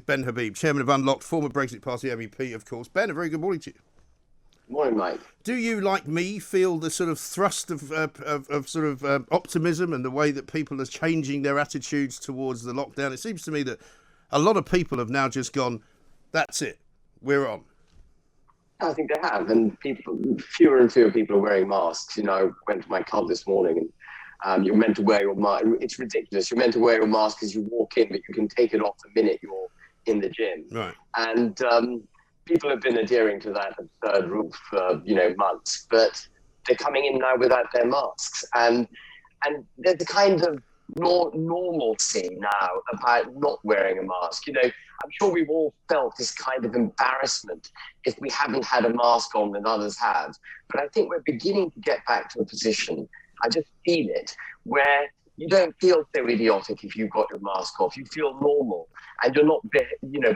Ben Habib, Chairman of Unlocked, former Brexit Party MEP, of course. Ben, a very good morning to you. Morning, Mike. Do you, like me, feel the sort of thrust of optimism and the way that people are changing their attitudes towards the lockdown? It seems to me that a lot of people have now just gone, that's it, we're on. I think they have, and fewer and fewer people are wearing masks. I went to my club this morning, and you're meant to wear your mask. It's ridiculous. You're meant to wear your mask as you walk in, but you can take it off the minute you're in the gym. Right. And people have been adhering to that absurd rule for months, but they're coming in now without their masks, and there's a kind of normalcy now about not wearing a mask. I'm sure we've all felt this kind of embarrassment if we haven't had a mask on when others have. But I think we're beginning to get back to a position, I just feel it, where you don't feel so idiotic if you've got your mask off. You feel normal, and you're not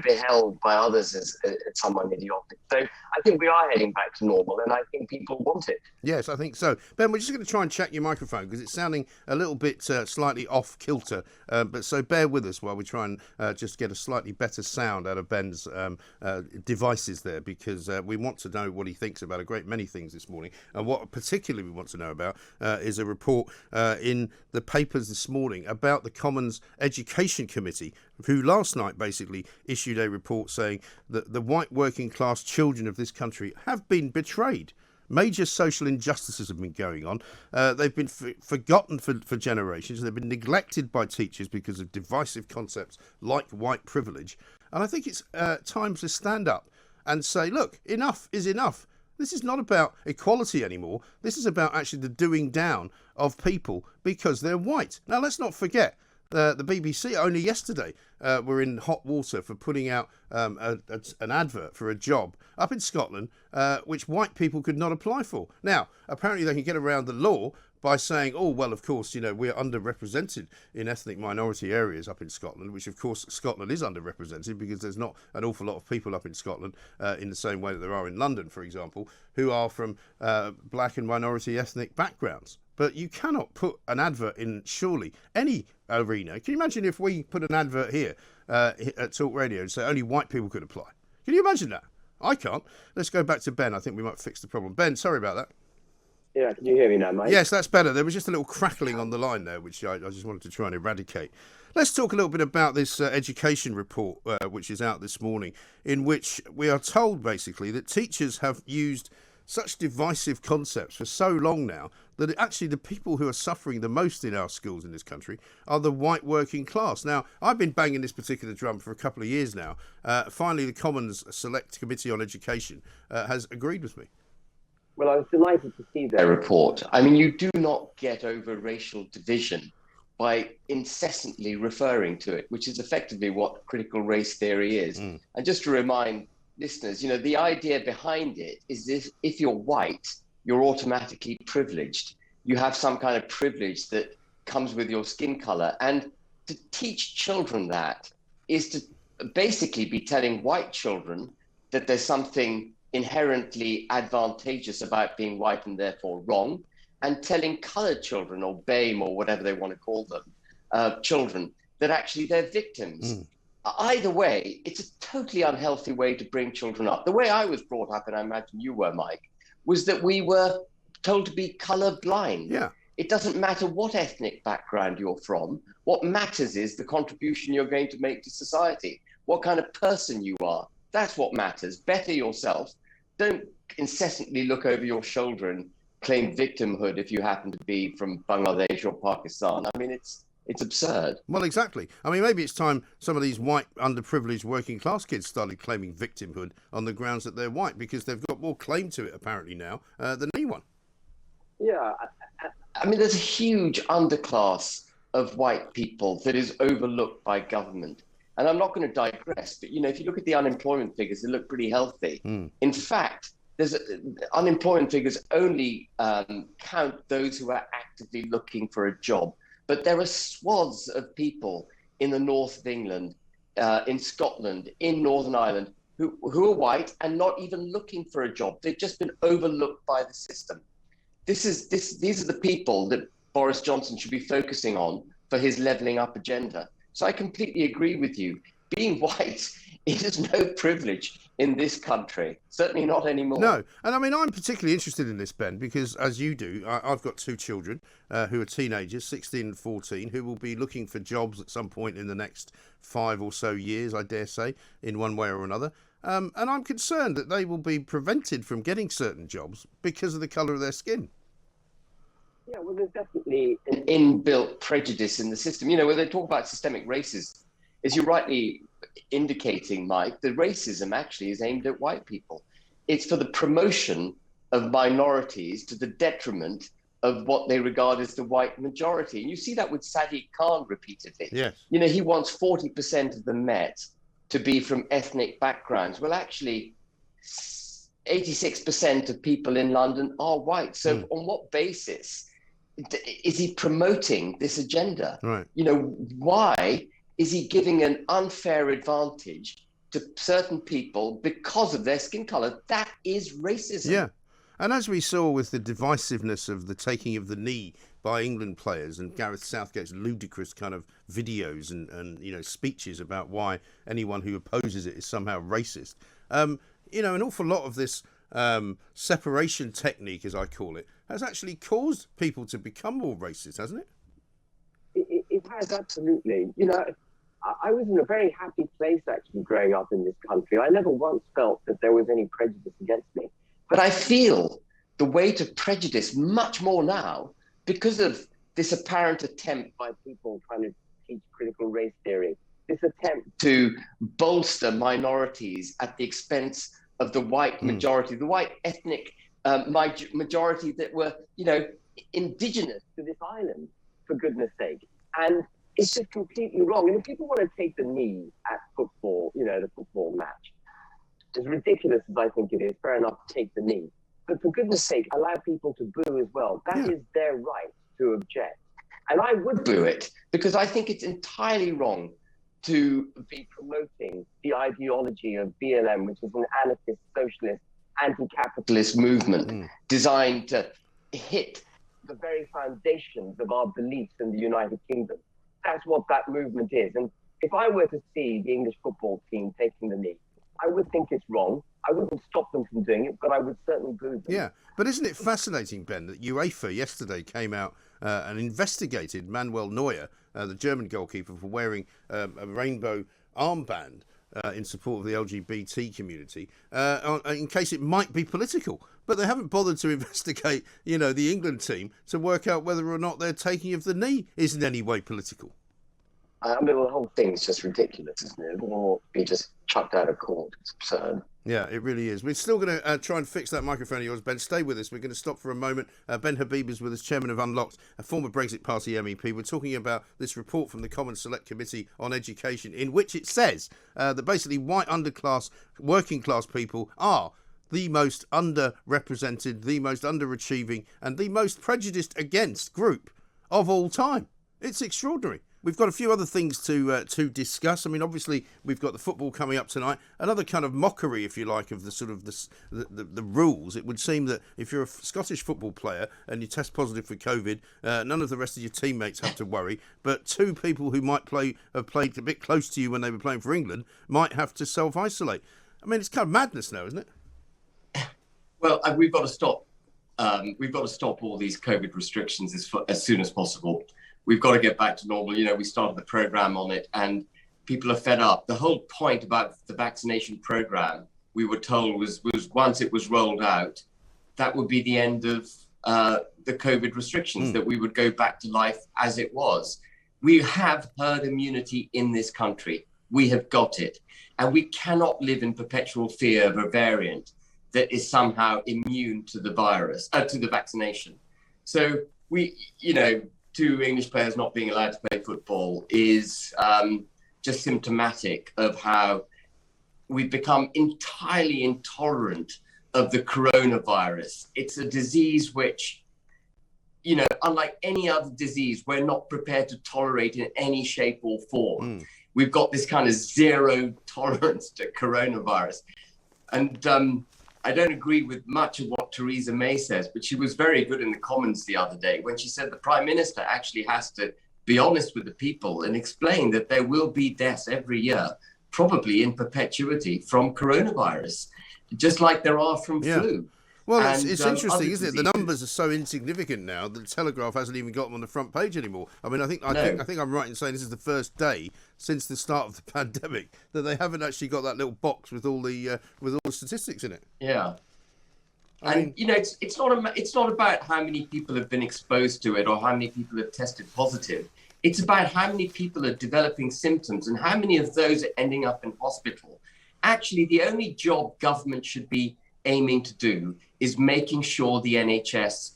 beheld by others as someone idiotic. So I think we are heading back to normal, and I think people want it. Yes, I think so. Ben, we're just going to try and check your microphone because it's sounding a little bit slightly off kilter. But so bear with us while we try and just get a slightly better sound out of Ben's devices there, because we want to know what he thinks about a great many things this morning. And what particularly we want to know about is a report in the papers this morning about the Commons Education Committee, who last night basically issued a report saying that the white working class children of this country have been betrayed. Major social injustices have been going on. They've been forgotten for generations. They've been neglected by teachers because of divisive concepts like white privilege. And I think it's time to stand up and say, look, enough is enough. This is not about equality anymore. This is about actually the doing down of people because they're white. Now, let's not forget, the BBC only yesterday were in hot water for putting out an advert for a job up in Scotland, which white people could not apply for. Now, apparently they can get around the law by saying, oh, well, of course, we're underrepresented in ethnic minority areas up in Scotland, which, of course, Scotland is underrepresented because there's not an awful lot of people up in Scotland in the same way that there are in London, for example, who are from black and minority ethnic backgrounds. But you cannot put an advert in, surely, any arena. Can you imagine if we put an advert here at Talk Radio and say only white people could apply? Can you imagine that? I can't. Let's go back to Ben. I think we might fix the problem. Ben, sorry about that. Yeah, can you hear me now, mate? Yes, that's better. There was just a little crackling on the line there, which I just wanted to try and eradicate. Let's talk a little bit about this education report, which is out this morning, in which we are told, basically, that teachers have used such divisive concepts for so long now that actually the people who are suffering the most in our schools in this country are the white working class. Now, I've been banging this particular drum for a couple of years now. Finally, the Commons Select Committee on Education has agreed with me. Well, I was delighted to see their report. I mean, you do not get over racial division by incessantly referring to it, which is effectively what critical race theory is. And just to remind listeners, the idea behind it is this: if you're white, you're automatically privileged. You have some kind of privilege that comes with your skin color. And to teach children that is to basically be telling white children that there's something inherently advantageous about being white and therefore wrong, and telling colored children, or BAME, or whatever they want to call them, children, that actually they're victims. Either way, it's a totally unhealthy way to bring children up. The way I was brought up, and I imagine you were, Mike, was that we were told to be color blind. Yeah. It doesn't matter what ethnic background you're from. What matters is the contribution you're going to make to society, what kind of person you are. That's what matters. Better yourself. Don't incessantly look over your shoulder and claim victimhood if you happen to be from Bangladesh or Pakistan. I mean, it's absurd. Well, exactly. I mean, maybe it's time some of these white, underprivileged working class kids started claiming victimhood on the grounds that they're white, because they've got more claim to it apparently now than anyone. Yeah. I mean, there's a huge underclass of white people that is overlooked by government. And I'm not going to digress, but, if you look at the unemployment figures, they look pretty healthy. In fact, unemployment figures only count those who are actively looking for a job. But there are swaths of people in the north of England, in Scotland, in Northern Ireland, who are white and not even looking for a job. They've just been overlooked by the system. These are the people that Boris Johnson should be focusing on for his levelling up agenda. So I completely agree with you. being white is no privilege in this country. Certainly not anymore. No, and I mean, I'm particularly interested in this, Ben, because as you do, I've got two children who are teenagers, 16 and 14, who will be looking for jobs at some point in the next 5 or so years, I dare say, in one way or another. And I'm concerned that they will be prevented from getting certain jobs because of the colour of their skin. Yeah, well, there's definitely an inbuilt prejudice in the system. You know, when they talk about systemic racism, as you're rightly indicating, Mike, the racism actually is aimed at white people. It's for the promotion of minorities to the detriment of what they regard as the white majority. And you see that with Sadiq Khan repeatedly. Yes. You know, he wants 40% of the Met to be from ethnic backgrounds. Well, actually, 86% of people in London are white. So on what basis is he promoting this agenda? Right. You know, why is he giving an unfair advantage to certain people because of their skin color? That is racism. Yeah. And as we saw with the divisiveness of the taking of the knee by England players and Gareth Southgate's ludicrous kind of videos and you know, speeches about why anyone who opposes it is somehow racist, you know, an awful lot of this separation technique, as I call it, has actually caused people to become more racist, hasn't it? It has, absolutely. You know, I was in a very happy place, actually, growing up in this country. I never once felt that there was any prejudice against me. But I feel the weight of prejudice much more now because of this apparent attempt by people trying to teach critical race theory, this attempt to bolster minorities at the expense of the white majority, the white ethnic majority that were, you know, indigenous to this island, for goodness sake. And it's just completely wrong. And if people want to take the knee at football, you know, the football match, as ridiculous as I think it is, fair enough to take the knee. But for goodness sake, allow people to boo as well. That is their right to object. And I would boo it because I think it's entirely wrong to be promoting the ideology of BLM, which is an anarchist, socialist, anti-capitalist movement designed to hit the very foundations of our beliefs in the United Kingdom. That's what that movement is. And if I were to see the English football team taking the knee, I would think it's wrong. I wouldn't stop them from doing it, but I would certainly boo them. Yeah, but isn't it fascinating, Ben, that UEFA yesterday came out and investigated Manuel Neuer, the German goalkeeper, for wearing a rainbow armband in support of the LGBT community, in case it might be political. But they haven't bothered to investigate, you know, the England team to work out whether or not their taking of the knee is in any way political. I mean, the whole thing's just ridiculous, isn't it? It will be just chucked out of court. It's absurd. Yeah, it really is. We're still going to try and fix that microphone of yours, Ben. Stay with us. We're going to stop for a moment. Ben Habib is with us, chairman of Unlocked, a former Brexit Party MEP. We're talking about this report from the Common Select Committee on Education, in which it says that basically white underclass, working class people are the most underrepresented, the most underachieving, and the most prejudiced against group of all time. It's extraordinary. We've got a few other things to discuss. I mean, obviously, we've got the football coming up tonight. Another kind of mockery, if you like, of the sort of the rules. It would seem that if you're a Scottish football player and you test positive for COVID, none of the rest of your teammates have to worry. But two people who might have played a bit close to you when they were playing for England might have to self-isolate. I mean, it's kind of madness now, isn't it? Well, we've got to stop. We've got to stop all these COVID restrictions as soon as possible. We've got to get back to normal. You know, we started the program on it and people are fed up. The whole point about the vaccination program, we were told, was once it was rolled out, that would be the end of the COVID restrictions, that we would go back to life as it was. We have herd immunity in this country. We have got it. And we cannot live in perpetual fear of a variant that is somehow immune to the virus, to the vaccination. So we, you know, two English players not being allowed to play football is just symptomatic of how we've become entirely intolerant of the coronavirus. It's a disease which, you know, unlike any other disease, we're not prepared to tolerate in any shape or form. We've got this kind of zero tolerance to coronavirus. And I don't agree with much of what Theresa May says, but she was very good in the Commons the other day when she said the Prime Minister actually has to be honest with the people and explain that there will be deaths every year probably in perpetuity from coronavirus, just like there are from flu. Well, and, it's interesting, isn't it? The diseases. numbers are so insignificant now that the Telegraph hasn't even got them on the front page anymore. I mean, I think I'm right in saying this is the first day since the start of the pandemic that they haven't actually got that little box with all the statistics in it. Yeah. I mean, you know, it's not about how many people have been exposed to it or how many people have tested positive. It's about how many people are developing symptoms and how many of those are ending up in hospital. Actually, the only job government should be aiming to do is making sure the NHS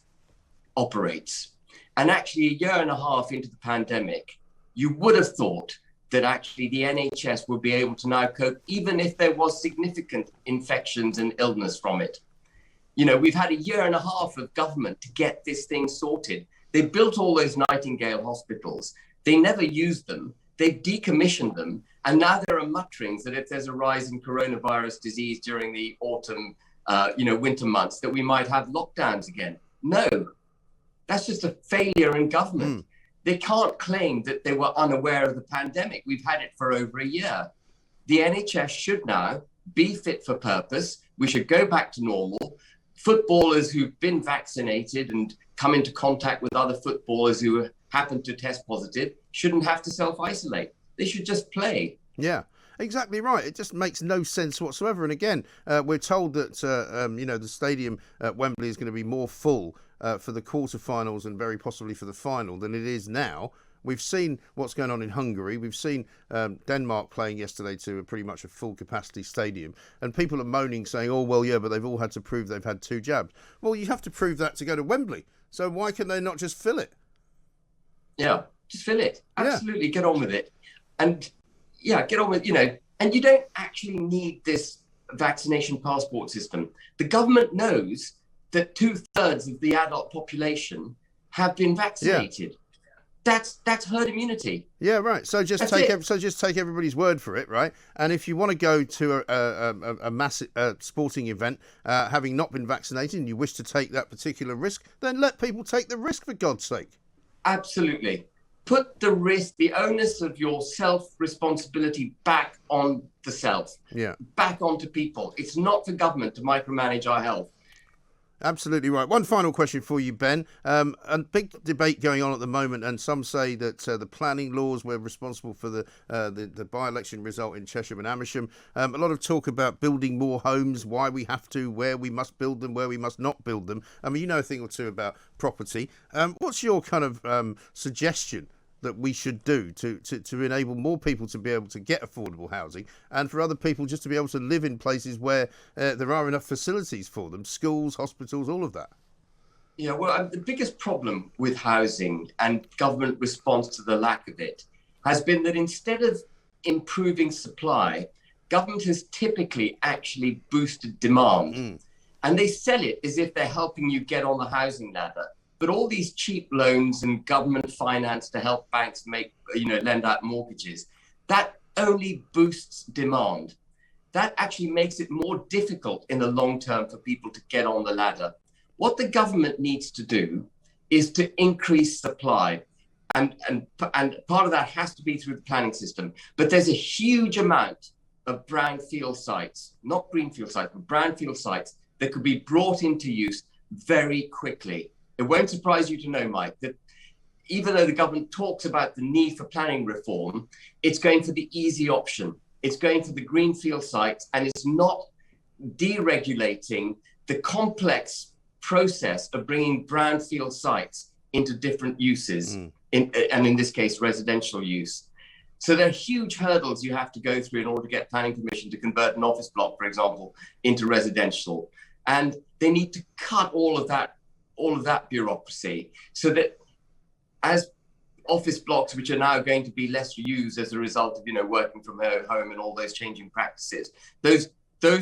operates. And actually, a year and a half into the pandemic, you would have thought that actually the NHS would be able to now cope, even if there was significant infections and illness from it. You know, we've had a year and a half of government to get this thing sorted. They built all those Nightingale hospitals. They never used them. They've decommissioned them. And now there are mutterings that if there's a rise in coronavirus disease during the autumn, winter months, that we might have lockdowns again. No, that's just a failure in government. They can't claim that they were unaware of the pandemic. We've had it for over a year. The NHS should now be fit for purpose. We should go back to normal. Footballers who've been vaccinated and come into contact with other footballers who happen to test positive shouldn't have to self-isolate. They should just play. Yeah. Exactly right. It just makes no sense whatsoever. And again, we're told that the stadium at Wembley is going to be more full for the quarterfinals and very possibly for the final than it is now. We've seen what's going on in Hungary. We've seen Denmark playing yesterday to pretty much a full capacity stadium. And people are moaning, saying, oh, well, yeah, but they've all had to prove they've had 2 jabs. Well, you have to prove that to go to Wembley. So why can they not just fill it? Yeah, just fill it. Absolutely. Get on with it. And get on with, and you don't actually need this vaccination passport system. The government knows that 2/3 of the adult population have been vaccinated. That's herd immunity. Yeah, right. So just take everybody's word for it, right? And if you want to go to a massive sporting event, having not been vaccinated, and you wish to take that particular risk, then let people take the risk, for God's sake. Absolutely. Put the risk, the onus of your self-responsibility back on the self, back onto people. It's not for government to micromanage our health. Absolutely right. One final question for you, Ben. A big debate going on at the moment, and some say that the planning laws were responsible for the by-election result in Cheshire and Amersham. A lot of talk about building more homes, why we have to, where we must build them, where we must not build them. I mean, you know a thing or two about property. What's your kind of suggestion that we should do to enable more people to be able to get affordable housing, and for other people just to be able to live in places where there are enough facilities for them, schools, hospitals, all of that? Yeah, well, the biggest problem with housing and government response to the lack of it has been that instead of improving supply, government has typically actually boosted demand. And they sell it as if they're helping you get on the housing ladder. But all these cheap loans and government finance to help banks lend out mortgages, that only boosts demand. That actually makes it more difficult in the long term for people to get on the ladder. What the government needs to do is to increase supply. And part of that has to be through the planning system. But there's a huge amount of brownfield sites, not greenfield sites, but brownfield sites that could be brought into use very quickly. It won't surprise you to know, Mike, that even though the government talks about the need for planning reform, it's going for the easy option. It's going for the greenfield sites, and it's not deregulating the complex process of bringing brownfield sites into different uses, and in this case, residential use. So there are huge hurdles you have to go through in order to get planning permission to convert an office block, for example, into residential. And they need to cut all of that bureaucracy so that as office blocks, which are now going to be less used as a result of, working from home and all those changing practices, those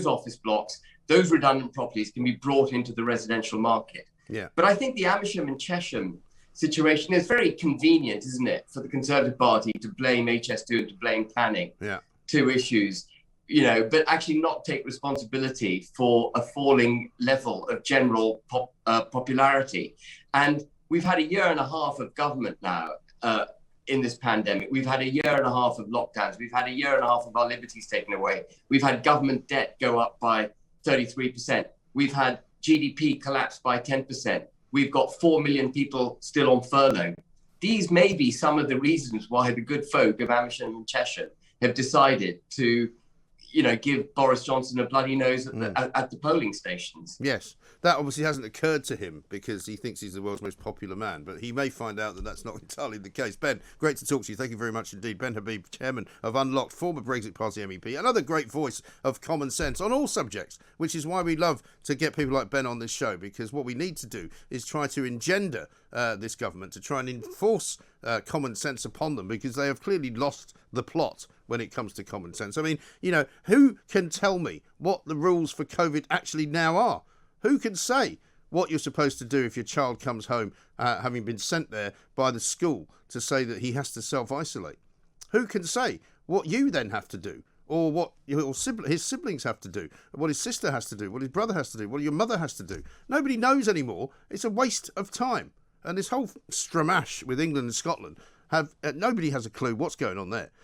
office blocks, those redundant properties can be brought into the residential market. Yeah. But I think the Amersham and Chesham situation is very convenient, isn't it, for the Conservative Party to blame HS2 and to blame planning. Yeah. 2 issues. But actually not take responsibility for a falling level of general popularity. And we've had a year and a half of government now in this pandemic. We've had a year and a half of lockdowns. We've had a year and a half of our liberties taken away. We've had government debt go up by 33%. We've had GDP collapse by 10%. We've got 4 million people still on furlough. These may be some of the reasons why the good folk of Amersham and Cheshire have decided to, give Boris Johnson a bloody nose at the polling stations. Yes, that obviously hasn't occurred to him because he thinks he's the world's most popular man, but he may find out that that's not entirely the case. Ben, great to talk to you. Thank you very much indeed. Ben Habib, chairman of Unlocked, former Brexit Party MEP, another great voice of common sense on all subjects, which is why we love to get people like Ben on this show, because what we need to do is try to engender this government to try and enforce common sense upon them, because they have clearly lost the plot when it comes to common sense. I mean, who can tell me what the rules for COVID actually now are? Who can say what you're supposed to do if your child comes home having been sent there by the school to say that he has to self-isolate? Who can say what you then have to do, or what his siblings have to do, what his sister has to do, what his brother has to do, what your mother has to do? Nobody knows anymore. It's a waste of time. And this whole stramash with England and Scotland, nobody has a clue what's going on there.